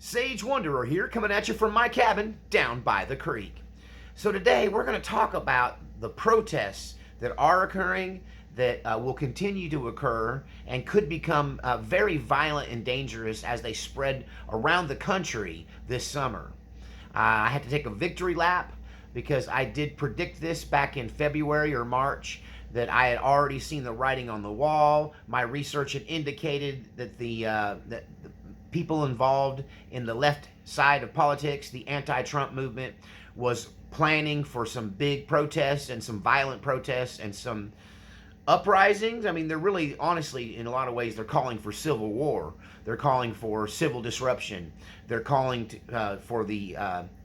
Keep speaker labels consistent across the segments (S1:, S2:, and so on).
S1: Sage Wanderer here, coming at you from my cabin down by the creek. So today we're going to talk about the protests that are occurring, that will continue to occur, and could become very violent and dangerous as they spread around the country this summer. I had to take a victory lap because I did predict this back in February or March, that I had already seen the writing on the wall. My research had indicated that the people involved in the left side of politics, the anti-Trump movement, was planning for some big protests and some violent protests and some uprisings. I mean, they're really, honestly, in a lot of ways, they're calling for civil war. They're calling for civil disruption. They're calling for the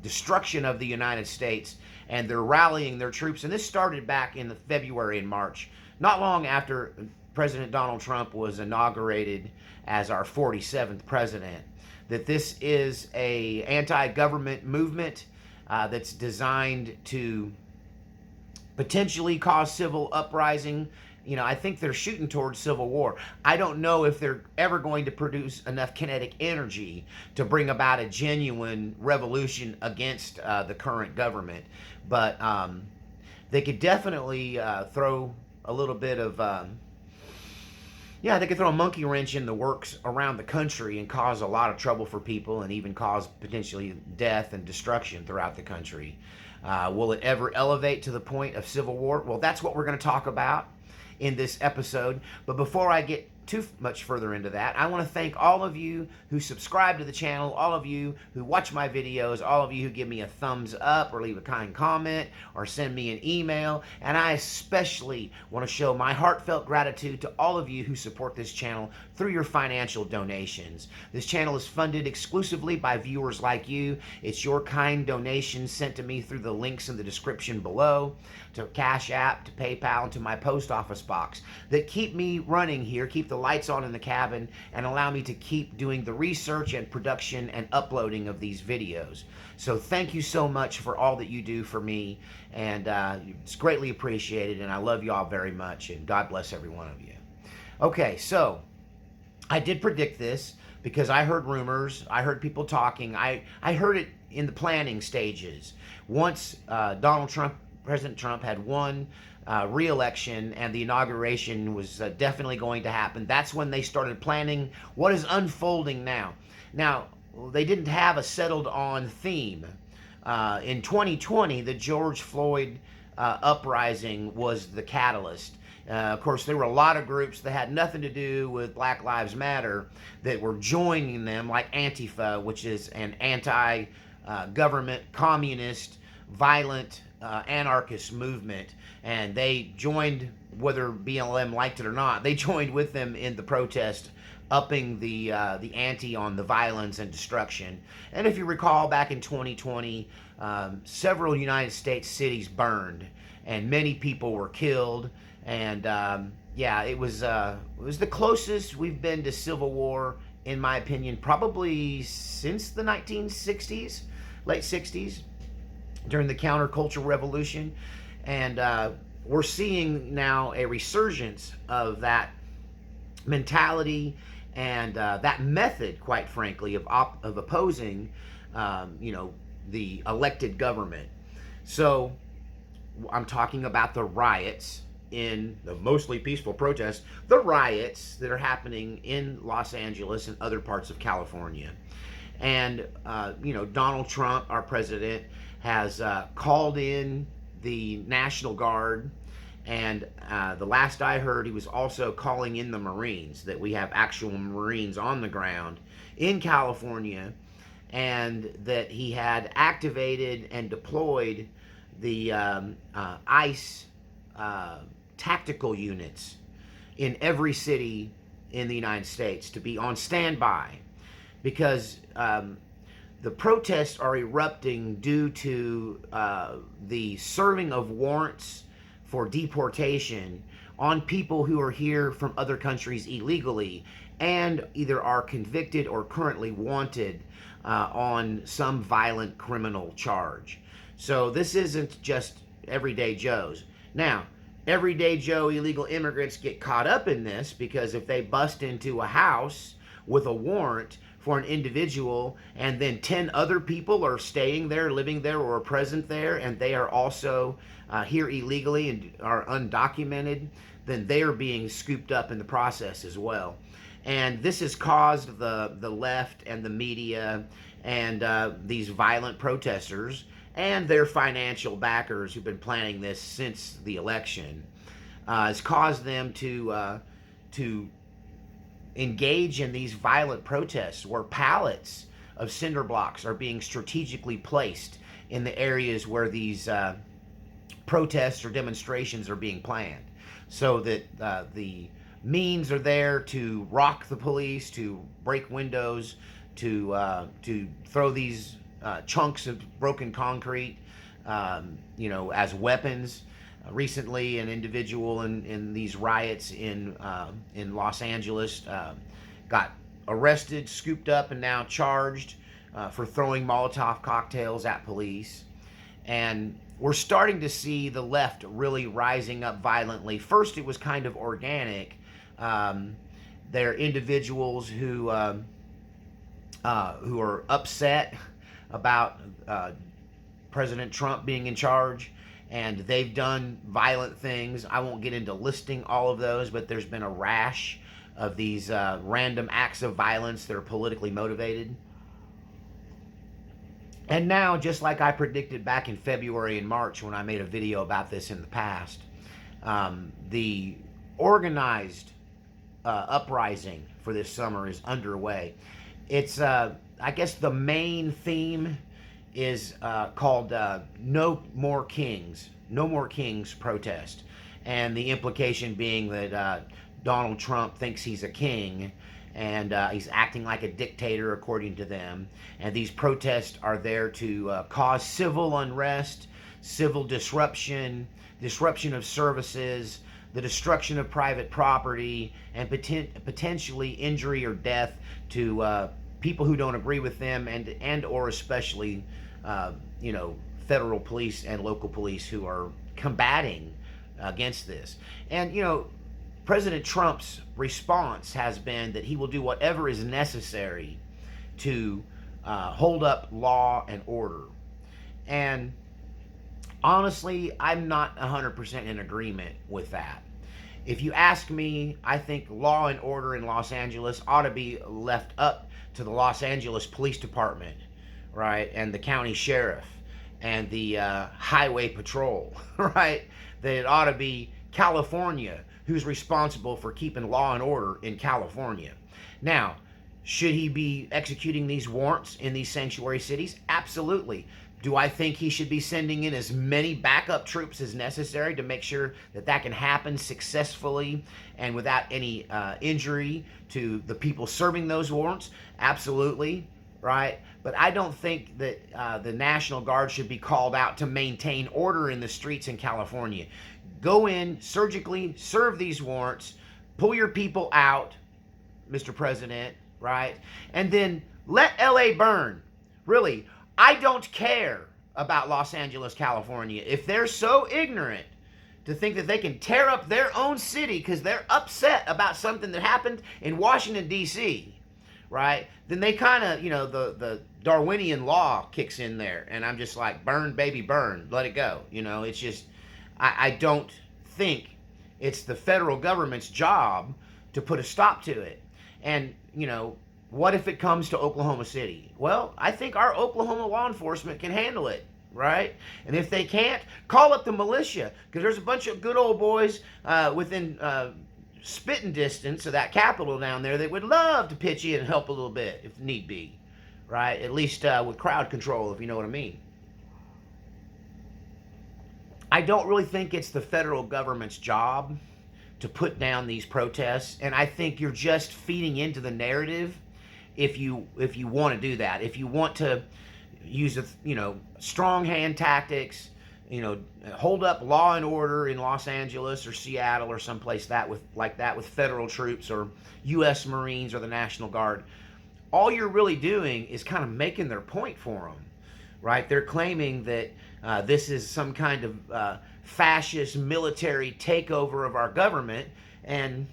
S1: destruction of the United States, and they're rallying their troops. And this started back in the February and March, not long after President Donald Trump was inaugurated as our 47th president. That this is a anti-government movement that's designed to potentially cause civil uprising. You know, I think they're shooting towards civil war. I don't know if they're ever going to produce enough kinetic energy to bring about a genuine revolution against the current government. But they could definitely throw a little bit of, they could throw a monkey wrench in the works around the country and cause a lot of trouble for people, and even cause potentially death and destruction throughout the country. Will it ever elevate to the point of civil war? Well, that's what we're going to talk about in this episode. But before I get too much further into that, I want to thank all of you who subscribe to the channel, all of you who watch my videos, all of you who give me a thumbs up or leave a kind comment or send me an email. And I especially want to show my heartfelt gratitude to all of you who support this channel through your financial donations. This channel is funded exclusively by viewers like you. It's your kind donations sent to me through the links in the description below, to Cash App, to PayPal, and to my post office box, that keep me running here, keep the lights on in the cabin, and allow me to keep doing the research and production and uploading of these videos. So thank you so much for all that you do for me, and it's greatly appreciated, and I love you all very much, and God bless every one of you. Okay, so I did predict this because I heard rumors, I heard people talking, I heard it in the planning stages. Once President Trump had won re-election and the inauguration was definitely going to happen, that's when they started planning what is unfolding now. Now, they didn't have a settled on theme. In 2020, the George Floyd uprising was the catalyst. Of course, there were a lot of groups that had nothing to do with Black Lives Matter that were joining them, like Antifa, which is an anti-government, communist, violent, anarchist movement. And they joined, whether BLM liked it or not, they joined with them in the protest, upping the ante on the violence and destruction. And if you recall, back in 2020, several United States cities burned, and many people were killed. And it was the closest we've been to civil war, in my opinion, probably since the 1960s, late 60s, during the countercultural revolution. And we're seeing now a resurgence of that mentality and that method, quite frankly, of opposing, the elected government. So I'm talking about the riots, in the mostly peaceful protests, the riots that are happening in Los Angeles and other parts of California. And, Donald Trump, our president, has called in the National Guard, and the last I heard, he was also calling in the Marines, that we have actual Marines on the ground in California, and that he had activated and deployed the ICE tactical units in every city in the United States to be on standby, because the protests are erupting due to the serving of warrants for deportation on people who are here from other countries illegally and either are convicted or currently wanted on some violent criminal charge. So this isn't just everyday Joes. Now, everyday Joe illegal immigrants get caught up in this, because if they bust into a house with a warrant for an individual, and then 10 other people are staying there, living there, or are present there, and they are also here illegally and are undocumented, then they are being scooped up in the process as well. And this has caused the left and the media and these violent protesters and their financial backers who've been planning this since the election, has caused them to engage in these violent protests where pallets of cinder blocks are being strategically placed in the areas where these protests or demonstrations are being planned, so that the means are there to rock the police, to break windows, to throw these chunks of broken concrete, as weapons. Recently, an individual in these riots in Los Angeles got arrested, scooped up, and now charged for throwing Molotov cocktails at police. And we're starting to see the left really rising up violently. First, it was kind of organic. They're individuals who are upset about President Trump being in charge, and they've done violent things. I won't get into listing all of those, but there's been a rash of these random acts of violence that are politically motivated. And now, just like I predicted back in February and March when I made a video about this in the past, the organized uprising for this summer is underway. It's, I guess the main theme is called No More Kings protest. And the implication being that Donald Trump thinks he's a king, and he's acting like a dictator according to them. And these protests are there to cause civil unrest, civil disruption of services, the destruction of private property, and potentially injury or death to people who don't agree with them, and or especially federal police and local police who are combating against this. And President Trump's response has been that he will do whatever is necessary to hold up law and order. And honestly, I'm not 100% in agreement with that. If you ask me, I think law and order in Los Angeles ought to be left up to the Los Angeles Police Department, right, and the county sheriff and the highway patrol, right? That it ought to be California who's responsible for keeping law and order in California. Now, should he be executing these warrants in these sanctuary cities? Absolutely. Do I think he should be sending in as many backup troops as necessary to make sure that that can happen successfully and without any injury to the people serving those warrants? Absolutely, right? But I don't think that the National Guard should be called out to maintain order in the streets in California. Go in, surgically serve these warrants, pull your people out, Mr. President, right? And then let LA burn. Really, I don't care about Los Angeles, California. If they're so ignorant to think that they can tear up their own city because they're upset about something that happened in Washington, D.C., right? Then they kind of, the Darwinian law kicks in there. And I'm just like, burn, baby, burn. Let it go. It's just, I don't think it's the federal government's job to put a stop to it. And, what if it comes to Oklahoma City? Well, I think our Oklahoma law enforcement can handle it, right? And if they can't, call up the militia, because there's a bunch of good old boys within spitting distance of that Capitol down there that would love to pitch in and help a little bit if need be, right? At least with crowd control, if you know what I mean. I don't really think it's the federal government's job to put down these protests, and I think you're just feeding into the narrative if you want to do that. If you want to use strong hand tactics, hold up law and order in Los Angeles or Seattle or someplace like that with federal troops or U.S. Marines or the National Guard, all you're really doing is kind of making their point for them, right? They're claiming that this is some kind of fascist military takeover of our government, and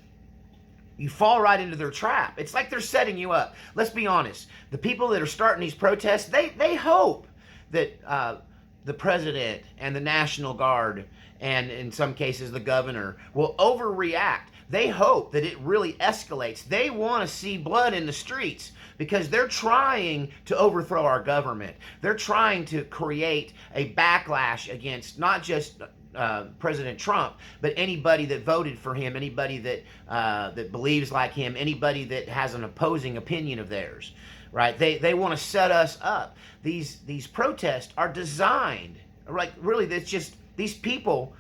S1: you fall right into their trap. It's like they're setting you up. Let's be honest. The people that are starting these protests, they hope that the president and the National Guard and in some cases the governor will overreact. They hope that it really escalates. They want to see blood in the streets because they're trying to overthrow our government. They're trying to create a backlash against not just President Trump, but anybody that voted for him, anybody that that believes like him, anybody that has an opposing opinion of theirs, right? They want to set us up. These protests are designed, like really, that's just these people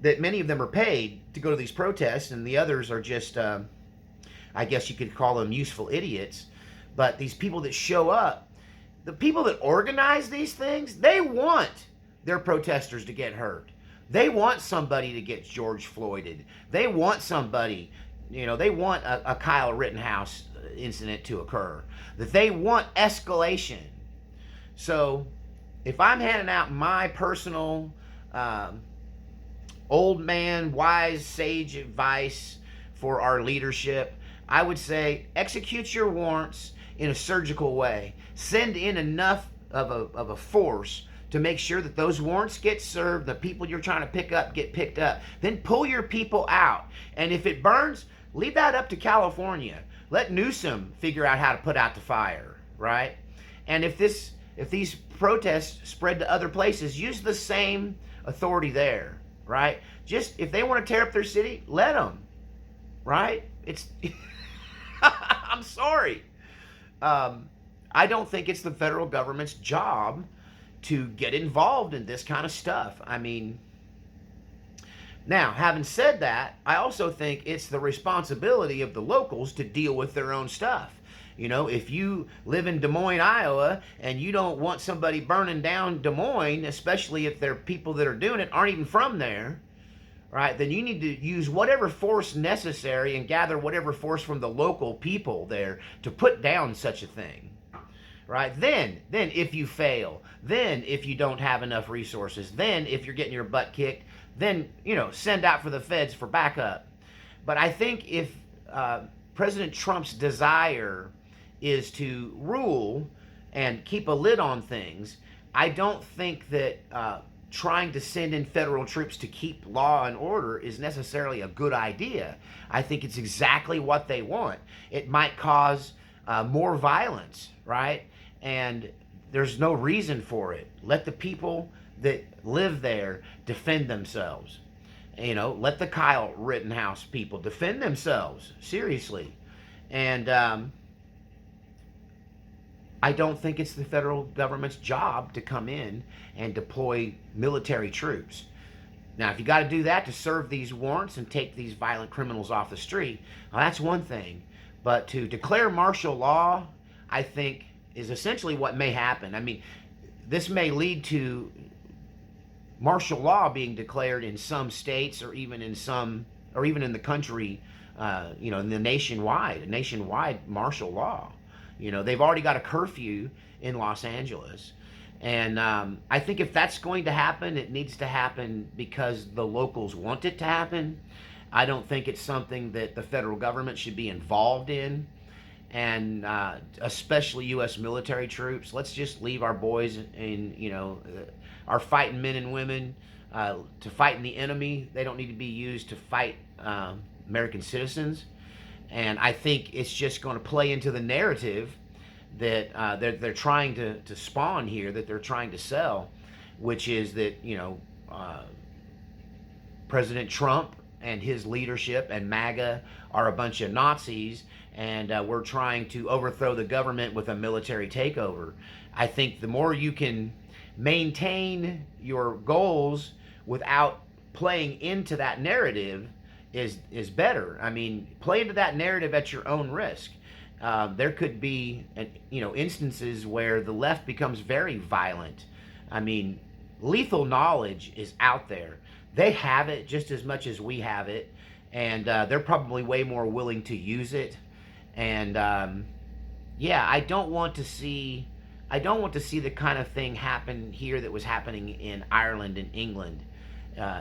S1: that many of them are paid to go to these protests, and the others are just, I guess you could call them useful idiots. But these people that show up, the people that organize these things, they want their protesters to get hurt. They want somebody to get George Floyded. They want somebody, they want a Kyle Rittenhouse incident to occur. That they want escalation. So if I'm handing out my personal old man, wise, sage advice for our leadership, I would say execute your warrants in a surgical way. Send in enough of a force to make sure that those warrants get served, the people you're trying to pick up get picked up. Then pull your people out. And if it burns, leave that up to California. Let Newsom figure out how to put out the fire, right? And if these protests spread to other places, use the same authority there, right? Just if they want to tear up their city, let them, right? It's I'm sorry. I don't think it's the federal government's job to get involved in this kind of stuff. I mean, now, having said that, I also think it's the responsibility of the locals to deal with their own stuff. If you live in Des Moines, Iowa, and you don't want somebody burning down Des Moines, especially if they're people that are doing it aren't even from there, right, then you need to use whatever force necessary and gather whatever force from the local people there to put down such a thing. Right? Then if you fail, then if you don't have enough resources, then if you're getting your butt kicked, then, send out for the feds for backup. But I think if President Trump's desire is to rule and keep a lid on things, I don't think that trying to send in federal troops to keep law and order is necessarily a good idea. I think it's exactly what they want. It might cause more violence, right? And there's no reason for it. Let the people that live there defend themselves. Let the Kyle Rittenhouse people defend themselves, seriously. And I don't think it's the federal government's job to come in and deploy military troops. Now, if you got to do that to serve these warrants and take these violent criminals off the street, well, that's one thing. But to declare martial law, I think, is essentially what may happen. I mean, this may lead to martial law being declared in some states, or even in the country, in the nationwide martial law. They've already got a curfew in Los Angeles. And I think if that's going to happen, it needs to happen because the locals want it to happen. I don't think it's something that the federal government should be involved in. And especially U.S. military troops. Let's just leave our boys our fighting men and women to fight the enemy. They don't need to be used to fight American citizens. And I think it's just going to play into the narrative that they're trying to spawn here, that they're trying to sell, which is that President Trump and his leadership and MAGA are a bunch of Nazis, and we're trying to overthrow the government with a military takeover. I think the more you can maintain your goals without playing into that narrative is better. I mean, play into that narrative at your own risk. There could be, instances where the left becomes very violent. I mean, lethal knowledge is out there. They have it just as much as we have it, and they're probably way more willing to use it. And I don't want to see the kind of thing happen here that was happening in Ireland and England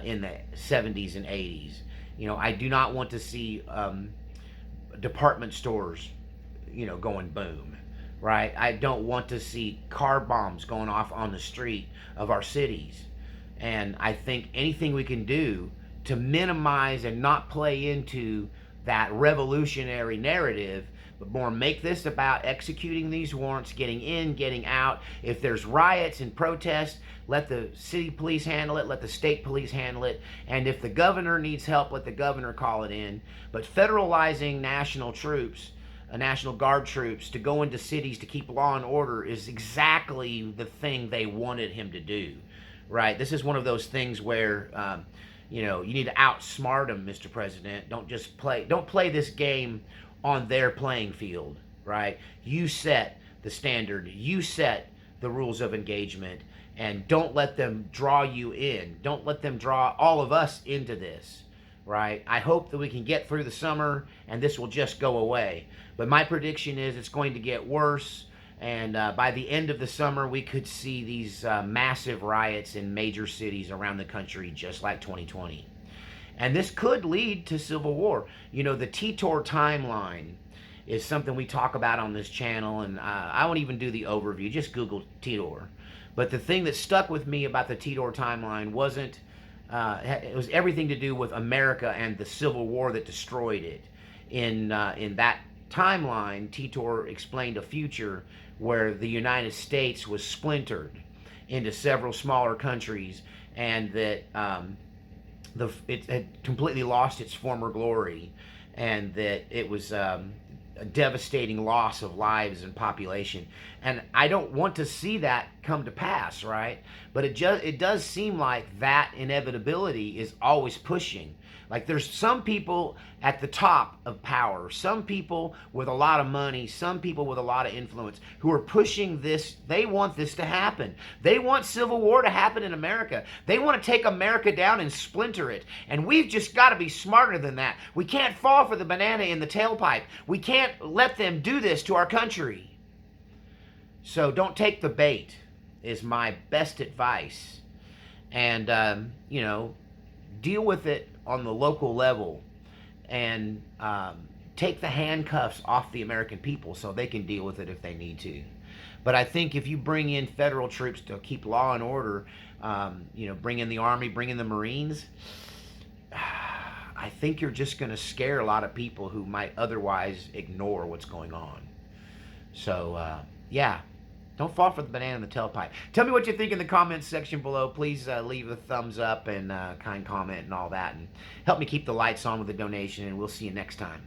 S1: in the 70s and 80s. I do not want to see department stores, going boom, right? I don't want to see car bombs going off on the street of our cities. And I think anything we can do to minimize and not play into that revolutionary narrative, but more make this about executing these warrants, getting in, getting out. If there's riots and protests, let the city police handle it, let the state police handle it, and if the governor needs help, let the governor call it in. But federalizing national troops, National Guard troops, to go into cities to keep law and order is exactly the thing they wanted him to do, right? This is one of those things where you need to outsmart them, Mr. President. Don't play this game on their playing field, right? You set the standard, you set the rules of engagement, and don't let them draw you in. Don't let them draw all of us into this, right? I hope that we can get through the summer and this will just go away. But my prediction is it's going to get worse, and by the end of the summer, we could see these massive riots in major cities around the country, just like 2020. And this could lead to civil war. The Titor timeline is something we talk about on this channel, and I won't even do the overview. Just Google Titor. But the thing that stuck with me about the Titor timeline wasn't, it was everything to do with America and the Civil War that destroyed it. In that timeline, Titor explained a future where the United States was splintered into several smaller countries, and that it had completely lost its former glory, and that it was a devastating loss of lives and population. And I don't want to see that come to pass, right? But it does seem like that inevitability is always pushing. Like there's some people at the top of power, some people with a lot of money, some people with a lot of influence who are pushing this. They want this to happen. They want civil war to happen in America. They want to take America down and splinter it. And we've just got to be smarter than that. We can't fall for the banana in the tailpipe. We can't let them do this to our country. So don't take the bait is my best advice. And, deal with it on the local level, and take the handcuffs off the American people so they can deal with it if they need to. But I think if you bring in federal troops to keep law and order, bring in the Army, bring in the Marines, I think you're just going to scare a lot of people who might otherwise ignore what's going on. So, don't fall for the banana in the tailpipe. Tell me what you think in the comments section below. Please leave a thumbs up and kind comment and all that. And help me keep the lights on with a donation. And we'll see you next time.